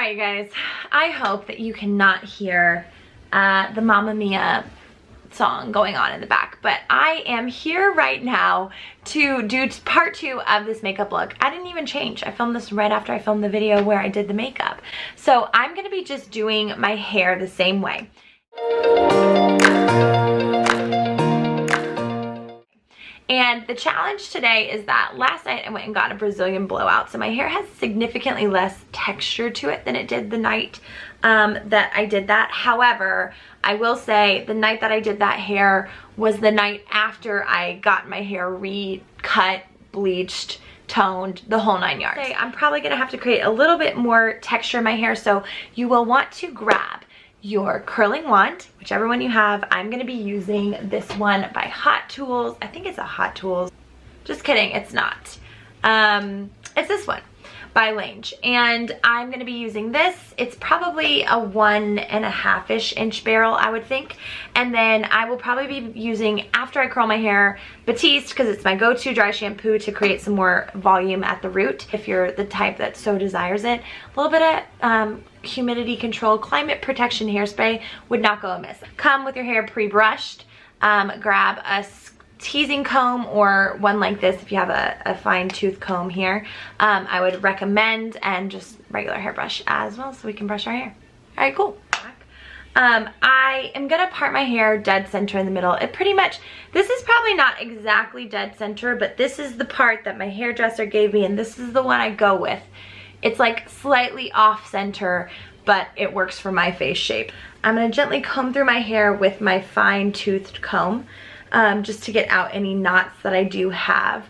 Alright, you guys, I hope that you cannot hear the Mamma Mia song going on in the back, but I am here right now to do part 2 of this makeup look. I didn't even change. I filmed this right after I filmed the video where I did the makeup. So I'm going to be just doing my hair the same way. And the challenge today is that last night I went and got a Brazilian blowout, so my hair has significantly less texture to it than it did the night that I did that. However, I will say the night that I did that hair was the night after I got my hair recut, bleached, toned, the whole 9 yards. I'm probably gonna have to create a little bit more texture in my hair, so you will want to grab your curling wand, whichever one you have. I'm gonna be using this one by Hot Tools. I think it's a Hot Tools. Just kidding, it's not. It's this one by Lange, and I'm gonna be using this. It's probably a 1.5-ish inch barrel, I would think. And then I will probably be using, after I curl my hair, Batiste, because it's my go-to dry shampoo to create some more volume at the root, if you're the type that so desires it. A little bit of humidity control, climate protection hairspray would not go amiss. Come with your hair pre-brushed. Grab a teasing comb or one like this if you have a fine tooth comb here. I would recommend, and just regular hairbrush as well so we can brush our hair. All right, cool. I am gonna part my hair dead center in the middle. It pretty much, this is probably not exactly dead center, but this is the part that my hairdresser gave me, and this is the one I go with. It's like slightly off center, but it works for my face shape. I'm gonna gently comb through my hair with my fine toothed comb, just to get out any knots that I do have,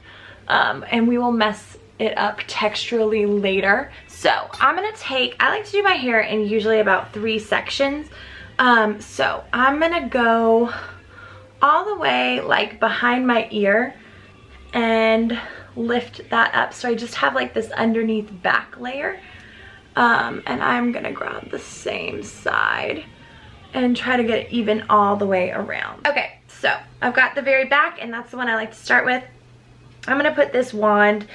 and we will mess it up texturally later. So I'm gonna take, I like to do my hair in usually about 3 sections. So I'm gonna go all the way like behind my ear and lift that up, so I just have like this underneath back layer. And I'm gonna grab the same side and try to get it even all the way around. Okay, so I've got the very back, and that's the one I like to start with. I'm gonna put this wand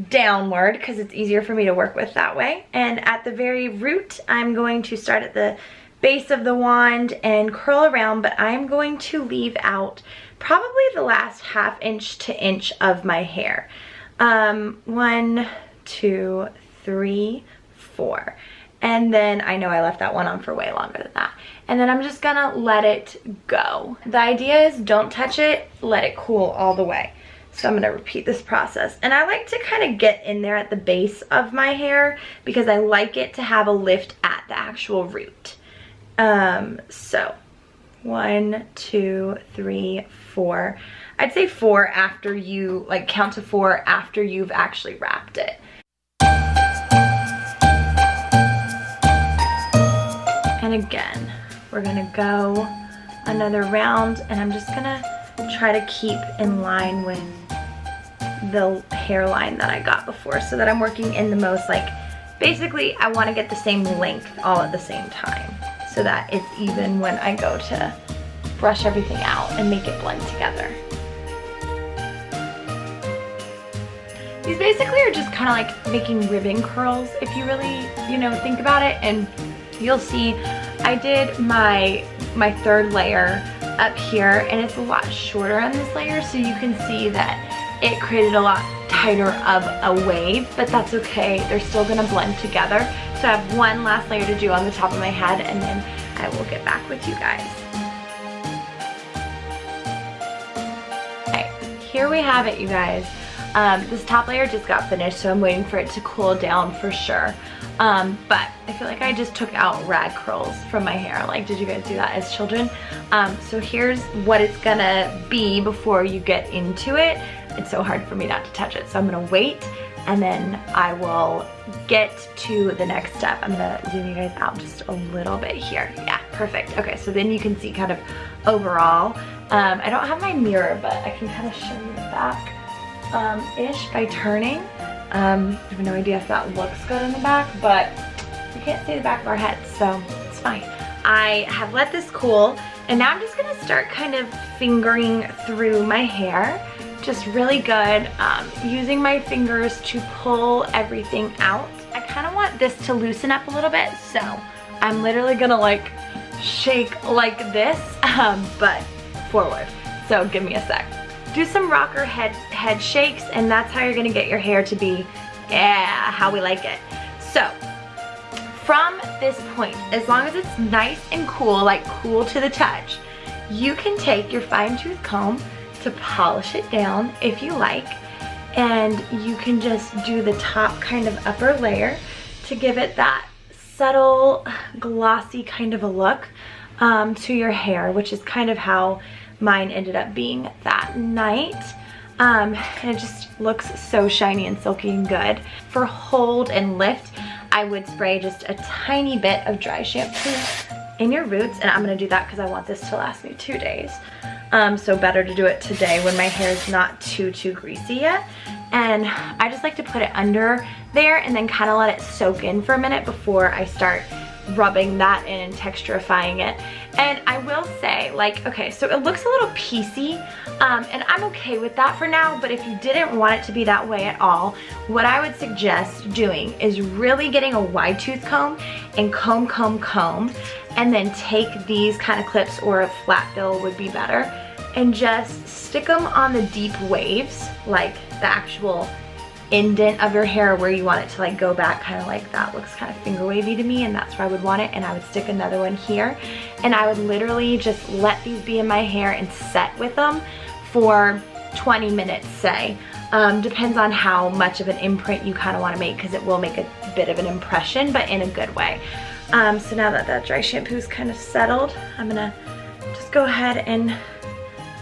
downward because it's easier for me to work with that way. And at the very root, I'm going to start at the base of the wand and curl around, but I'm going to leave out probably the last 1/2 inch to inch of my hair. 1, 2, 3, 4. And then I know I left that one on for way longer than that. And then I'm just gonna let it go. The idea is don't touch it, let it cool all the way. So I'm gonna repeat this process. And I like to kind of get in there at the base of my hair because I like it to have a lift at the actual root. So 1, 2, 3, 4. I'd say 4 after you, like count to 4 after you've actually wrapped it. And again, we're gonna go another round, and I'm just gonna try to keep in line with the hairline that I got before, so that I'm working in the most, like, basically I wanna get the same length all at the same time, so that it's even when I go to brush everything out and make it blend together. These basically are just kind of like making ribbon curls, if you really, you know, think about it. And you'll see I did my 3rd layer up here, and it's a lot shorter on this layer, so you can see that it created a lot tighter of a wave, but that's okay. They're still gonna blend together. So I have one last layer to do on the top of my head, and then I will get back with you guys. Okay, here we have it, you guys. This top layer just got finished, so I'm waiting for it to cool down for sure. But I feel like I just took out rag curls from my hair. Like, did you guys do that as children? So here's what it's gonna be before you get into it. It's so hard for me not to touch it, so I'm gonna wait, and then I will get to the next step. I'm gonna zoom you guys out just a little bit here. Yeah, perfect. Okay, so then you can see kind of overall. I don't have my mirror, but I can kind of show you the back ish by turning. I have no idea if that looks good in the back, but you can't see the back of our heads, so it's fine. I have let this cool, and now I'm just gonna start kind of fingering through my hair, just really good, using my fingers to pull everything out. I kind of want want this to loosen up a little bit, so I'm literally gonna like shake like this, but forward. So give me a sec. Do some rocker head shakes, and that's how you're gonna get your hair to be, yeah, how we like it. So from this point, as long as it's nice and cool, like cool to the touch, you can take your fine-tooth comb to polish it down if you like, and you can just do the top kind of upper layer to give it that subtle glossy kind of a look to your hair, which is kind of how mine ended up being that night. And it just looks so shiny and silky and good. For hold and lift, I would spray just a tiny bit of dry shampoo in your roots, and I'm gonna do that because I want this to last me 2 days. So better to do it today when my hair is not too greasy yet. And I just like to put it under there and then kind of let it soak in for a minute before I start rubbing that in and texturifying it. And I will say, like, okay, so it looks a little piecey, and I'm okay with that for now, but if you didn't want it to be that way at all, what I would suggest doing is really getting a wide tooth comb and comb, and then take these kind of clips, or a flat bill would be better, and just stick them on the deep waves, like the actual indent of your hair where you want it to like go back, kind of like that. Looks kind of finger wavy to me, and that's where I would want it. And I would stick another one here, and I would literally just let these be in my hair and set with them for 20 minutes, say. Depends on how much of an imprint you kind of want to make, because it will make a bit of an impression, but in a good way. So now that that dry shampoo is kind of settled, I'm gonna just go ahead and,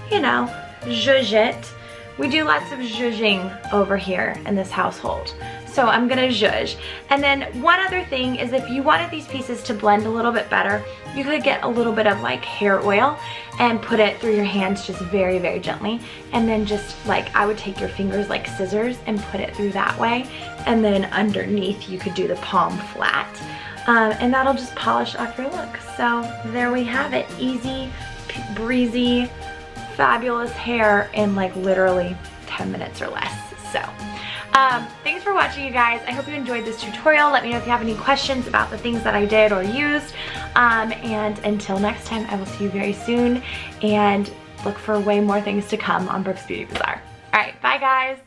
you know, zhuzh it. We do lots of zhuzhing over here in this household. So I'm gonna zhuzh. And then one other thing is, if you wanted these pieces to blend a little bit better, you could get a little bit of like hair oil and put it through your hands just very gently. And then just like, I would take your fingers like scissors and put it through that way. And then underneath you could do the palm flat. And that'll just polish off your look. So there we have it. Easy, breezy, fabulous hair in like literally 10 minutes or less. So thanks for watching, you guys. I hope you enjoyed this tutorial. Let me know if you have any questions about the things that I did or used. And until next time, I will see you very soon, and look for way more things to come on Brooke's Beauty Bazaar. All right, bye guys.